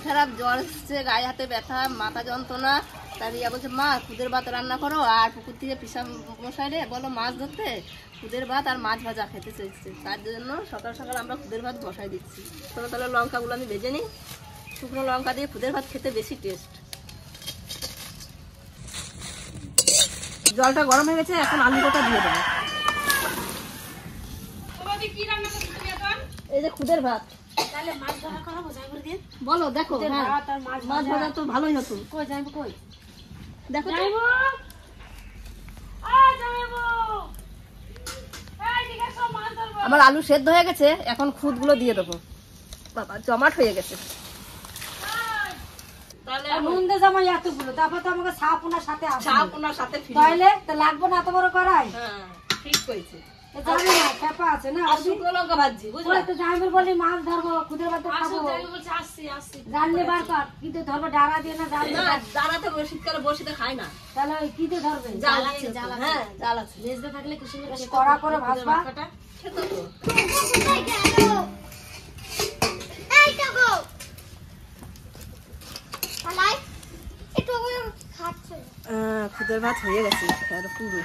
খারাপ, জ্বর এসছে, গায়ে হাতে ব্যথা, মাথা যন্ত্রণা। তার রিয়া বলছে মা খুদের ভাত রান্না করো, আর পুকুর থেকে পিসা মশাই রে বলো মাছ ধরতে, খুদের ভাত আর মাছ ভাজা খেতে চাইছে। তার জন্য সকাল সকাল আমরা খুদের ভাত বসাই দিচ্ছি। তাহলে লঙ্কাগুলো আমি ভেজে নিই। শুকনো লঙ্কা দিয়ে খুদের ভাত খেতে বেশি টেস্ট। জলটা গরম হয়ে গেছে, এখন আলু কটা দিয়ে দেবো। এই যে খুদের ভাত, বলো দেখো মাছ ভাজা তো ভালোই হতো। দেখো আমার আলু সেদ্ধ হয়ে গেছে, এখন খুদগুলো দিয়ে দেবো। বাবা জমাট হয়ে গেছে। লাগবে না এত বড় করাই। ঠিক করেছে, বলি মাছ ধরবো, খুদের ভাত খাবো, জানলে বার কর। কিন্তু ধরবো ডাড়া দিয়ে না, দাঁড়াতে শীতকালে বসিতে খায় না। তাহলে কি দিয়ে ধরবে? হ্যাঁ জাল আছে, ভেজতে থাকলে কি সুন্দর কড়া করে ভাজবা। খুদের ভাত হয়ে গেছে পুরো।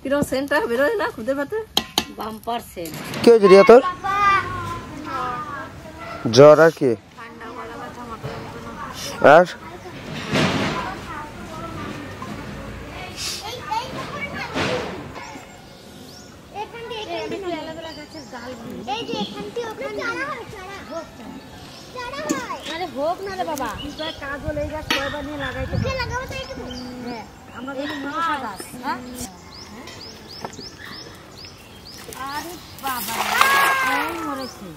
কিরকম সেন্টটা বেরোয় না খুদের ভাতে? বাম্পার সেন্ট। কি হয়েছে রিয়া তোর? জ্বর আর কি? আর হোক না রে বাবা, কাজ হলে নিয়ে লাগাইতে আমরা আরে বাবা মরেছে।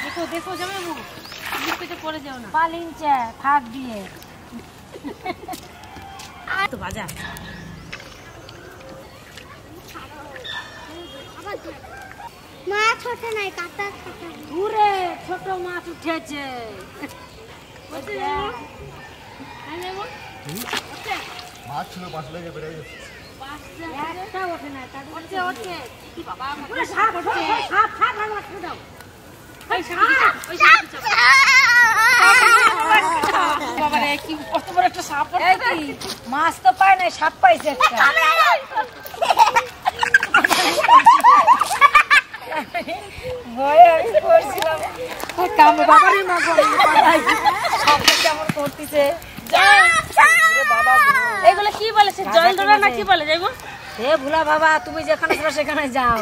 দেখো দেখো যাবে মুখে পড়ে যাও না, পালিনছে ফাঁক দিয়ে তো বাজা। মাছ ওঠে নাই, কাটা কাটা দূরে ছোট মাছ উঠেছে। মাছ ছিল পাঁচ লেগে বেড়ে গেছে। একটা ওঠে না, ওঠে ওঠে কি বাবা সাপ ওঠে, সাপ সাপ ভাঙা দাও। বাবা রে কি কত বড় একটা সাপ ওঠে। মাছ তো পায় না, সাপ পাইছে একটা। ভয়ে আমি পড়ছিলাম কামে। বাবারই মা শব্দ কেমন করতেছে। এগুলো কি বলেছে, জল ধরা না কি বলে যাইবো? হে ভোলা বাবা, তুমি যেখানে ছিল সেখানে যাও।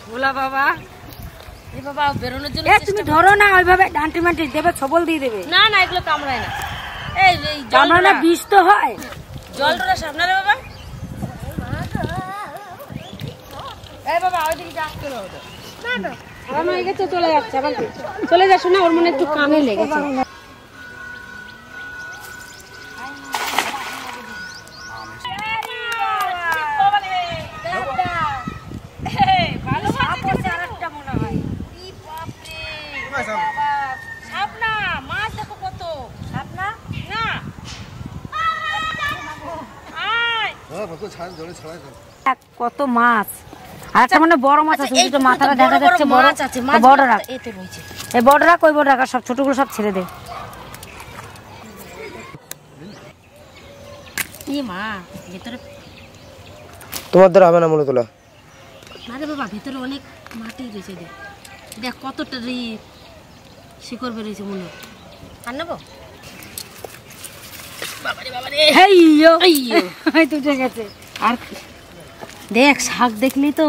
ভোলা বাবা, এই বাবা বেরোনোর জন্য তুমি ধরো না ওইভাবে, ডান্টি মান্টি দেবে, ছবল দিয়ে দেবে। না না এগুলো কামড়ায় না। এই কামড়ায় না, বিষ তো হয়। জল ধরা সামনে রে বাবা। এই বাবা ওইদিকে যাস কেন? না আমার হয়ে গেছে, চলে যাচ্ছে। আবার চলে যাস না, ওর মনে একটু কামে লেগেছে। কত মাছ, আর একটা মানে বড় মাছ আছে, মাথাটা দেখা যাচ্ছে বড় আছে। বড় রাখ, এই বড় রাখ, ওই বড় রাখ, সব ছোটগুলো সব ছেড়ে দে। মা ভিতরে তোমাদের হবে না মনে তোলা? আরে বাবা ভিতরে অনেক মাটি রয়েছে, দেখ দেখ কতটা শিকড় বেরিয়েছে মনে। আর নেবো আর দেখ শাক দেখলি তো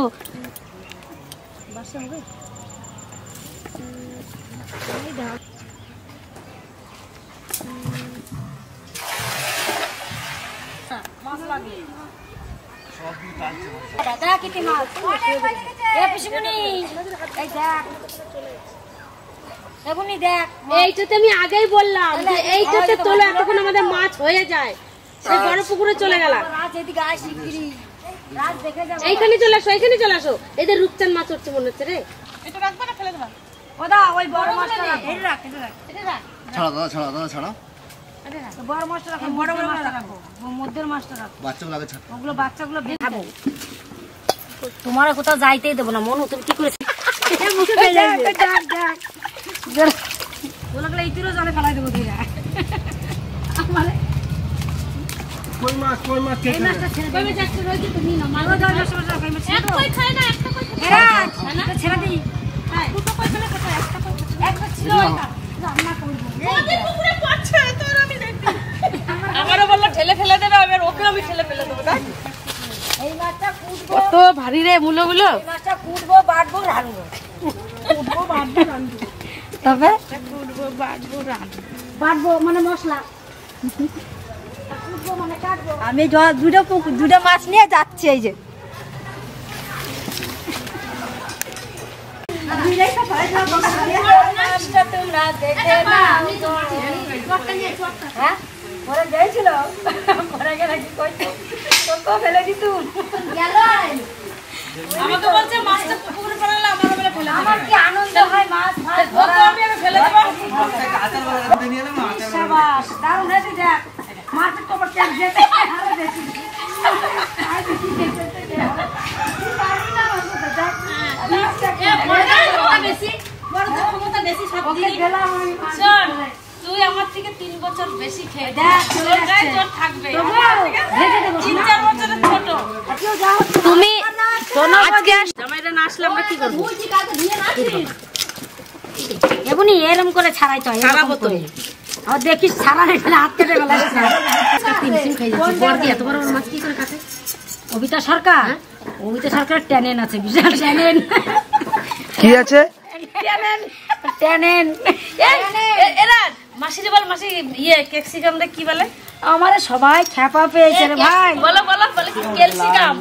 এইটাতে আমি আগেই বললাম যে এইটাতে তোলো, এতক্ষণ আমাদের মাছ হয়ে যায়। সেই বড় পুকুরে চলে গেলাম, এইখানে চলে আসো, এইখানে চলে আসো। এদের রূপচাঁদ মাছ হচ্ছে মনে হচ্ছে রে। এটা রাখবা না ফেলে দেবা? ওদা ওই বড় মাছটা রাখ, এটা রাখ, এটা রাখ, এটা রাখ। ছাড়া দাদা, ছাড়া দাদা, ছাড়া। এটা রাখ, বড় মাছটা রাখ, বড় বড় মাছটা রাখো, মধ্যের মাছটা রাখো। বাচ্চাগুলো আগে ছাড়, ওগুলো বাচ্চাগুলো খাবো। তোমার কোথাও যাইতেই দেবো না, মনু তুমি কি করেছো? লাগলে এই তীরও জলে ফেলাই দেবো ধীরা আমারে কই মাছ কে এই মাছটা ছেড়ে দেবে যাচ্ছে রয়েছে তুমি না মাছ দাও না সমস্যা কই মাছ এক কই খায় না একটা কই ছেড়ে দিই দুটো কই ফেলে কত একটা ছিল ওইটা রান্না করব ওদের পুকুরে পড়ছে তোর আমি দেখি আমারও বলল ঠেলে ফেলে দেবে ওকে আমি ঠেলে ফেলে দেবো তাই এই মাছটা কুটবো কত ভারী রে মুলোগুলো এই মাছটা কুটবো বাটবো রান্না তবে বাটবো মানে মশলা কুটবো মানে কাটবো আমি দুটো মাছ নিয়ে যাচ্ছি এই যে তোমরা দেখে নাও হ্যাঁ পরে গেছিল পরে গেলে কি কইছো তো ফেলে দিতুম আমাকে বলছে মাছটা পুকুরে পড়ালে আমার বলে ফেলে আমার কি আনন্দ হয় মাছ মাছ ধরা আমি ফেলে দেব শাবাশ দারুণ হয়েছে দেখ মাছের কবর ট্যাগ যেতে আরো বেশি আর বেশি খেতে পারবি না বড় ক্ষমতা বেশি সব ওকে গেলাম আমি শোন তুই আমার থেকে 3 বছর বেশি খেয়ে দেখ চলে যাচ্ছে তোর থাকবে ভেজে দেবো 3-4 বছরের ছোট কেউ যাও তুমি আজকে জামাইরা না আসলে আমরা কি করব এখনই এরম করে ছাড়াই তো ছাড়াবো তো। আর দেখিস ছাড়া এখানে হাত কেটে ফেলাইছে তিনসিম খাই যাচ্ছে বড় দিয়া তোমার ওর মাছ কি করে কাটে কবিতা সরকার কবিতা সরকার ট্যানেন আছে বিশাল ট্যানেন কি আছে ট্যানেন ট্যানেন এরা মাসিরে বল মাসি ক্যাপসিকামটা কি বলে আমারে সবাই খ্যাপা পেয়েছে রে ভাই বলো বলো বলে কি ক্যাপসিকাম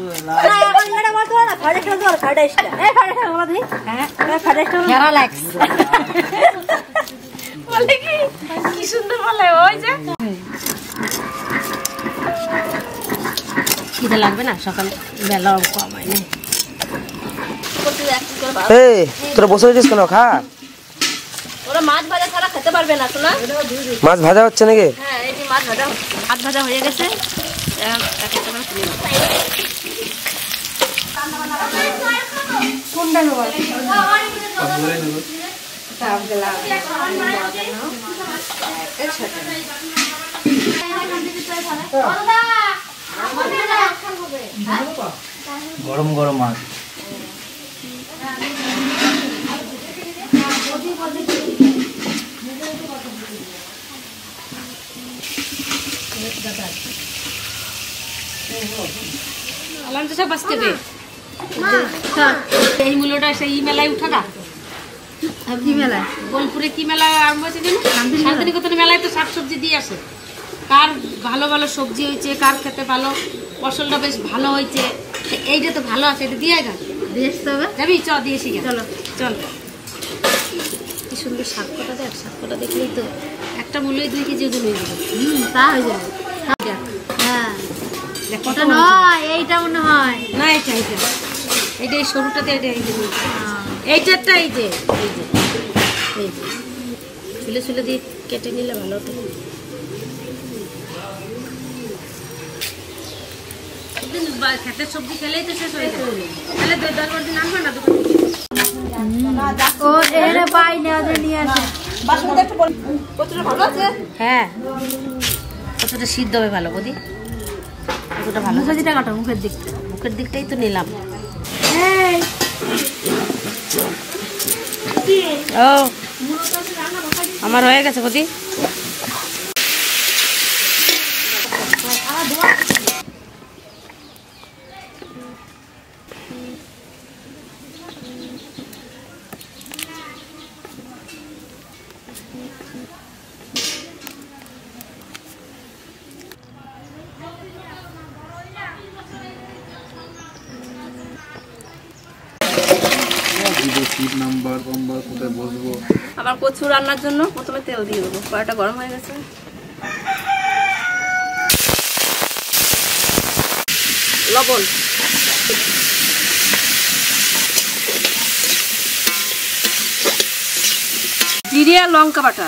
প্যারালাক্স বলে কি সুন্দর বলে ওই যে খিদে লাগবে না সকালে বেলা কম হয় না এই তোরা বসে রয়েছিস কেন খা ওরা মাছ ভাজা ছাড়া খেতে পারবে না শোনা মাছ ভাজা হচ্ছে নাকি হ্যাঁ এই যে মাছ ভাজা হয়ে গেছে এক একটা করে তুলে নাও। গরম গরম মাছ আলাম তো সব বাঁচতে দে এই মূল্যটা সেই মেলায় উঠা না কি মেলা বোলপুরে কি মেলা আরম্ভ হয়েছে জানো শান্তিনিকেতন মেলায় তো শাকসবজি দিয়ে আসে কার ভালো ভালো সবজি হয়েছে কার খেতে ভালো ফসলটা বেশ ভালো হয়েছে এইটা তো ভালো আছে এটা দিয়ে গা দেশ তবে যাবি চ দিয়েছি চলো চল কি সুন্দর শাক কটা দেখ শাক কটা দেখলেই তো একটা মূল্যই 2 কেজি ওজন হয়ে যাবে তা হয়ে যাবে হ্যাঁ দেখ কত ওটা নয় এইটা মনে হয় না এটা এই সরুটাতে এটা এই যে এইটারটা এই যে ছুলে ছুলে দিয়ে কেটে নিলে ভালো হতো খেতের সবজি খেলেই তো শেষ হয়ে যাবে তাহলে 10-12 দিন আনবে না ও এর পাই নেওয়া নিয়ে আসে বাসমতি একটু কতটা ভালো আছে হ্যাঁ কতটা সিদ্ধ হবে ভালো বদি কতটা ভালো মুখের দিকটা কাটো মুখের দিকটাই তো নিলাম ও আমার হয়ে গেছে বদি আবার কচু রান্নার জন্য প্রথমে তেল দিয়ে দেবো কড়াইটা গরম হয়ে গেছে লবণ জিরে আর লঙ্কা বাটা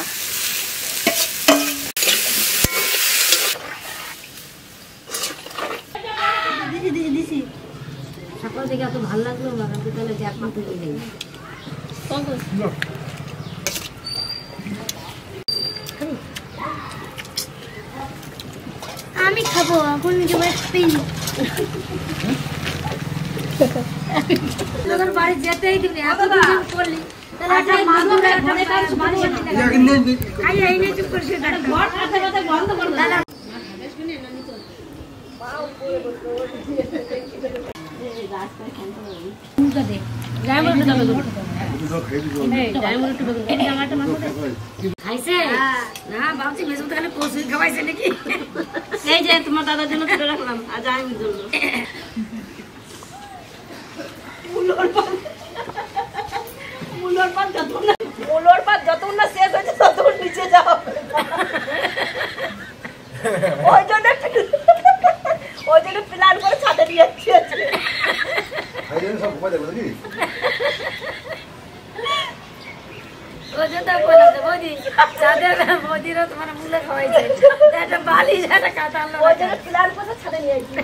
সকাল থেকে এত ভালো লাগলো আমাকে তাহলে এক মাত্র নেই যাবো এখন যাবো স্পেন। তোদের বাড়ি যেতেই দিবি এত কিছু করলি তাহলে একটা মাদুরে ঘরে কাজ বাড়ি আই এই নে চুপ করে সেটা ঘর কাছে কাছে বন্ধ করে দাও মুখে দে ড্রাইভার তো দাও এই ড্রাইভার তো দাও এই জামাটা মাথা দে খাইছে না বাবজি মেজু তাহলে কোসুই খাওয়াইছে নাকি এই যে তোমার দাদার জন্য তুলে রাখলাম আজ আমি জন্য মুলোর পাত যত না শেষ হয়েছে তত নিচে যাও ওই জন্য প্ল্যান করে ছাদে নিয়ে যাচ্ছে ওই জন্য বললাম বৌদি ছাদে বৌদিরও তোমার মুলে খাওয়াইছে একটা বালি একটা কাটা আনলো ওই জন্য প্ল্যান করে ছাদে নিয়ে যাচ্ছে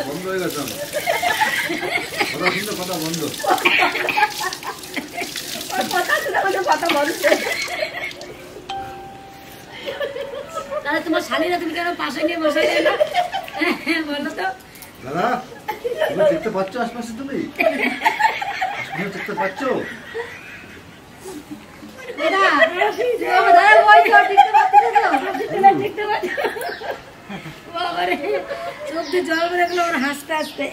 বন্ধ হয়ে গেছে কথা বন্ধ তাহলে তোমার শালীরা তুমি কেন পাশে নিয়ে বসাই না বলো তো দাদা তুমি দেখতে পাচ্ছ আশপাশে তুমি দেখতে পাচ্ছ জল দেখলো ওর হাসতে হাসতে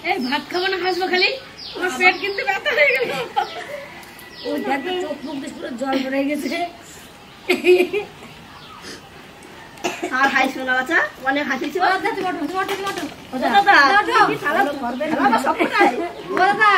এই ভাত খাবো না হাসবো খালি আমার পেট কিন্তু ব্যথা হয়ে গেল ওই দেখো চোখ মুখ দিয়ে পুরো জল পড়ে গেছে আর হাসিস না বাচ্চা অনেক হাসিস দাদা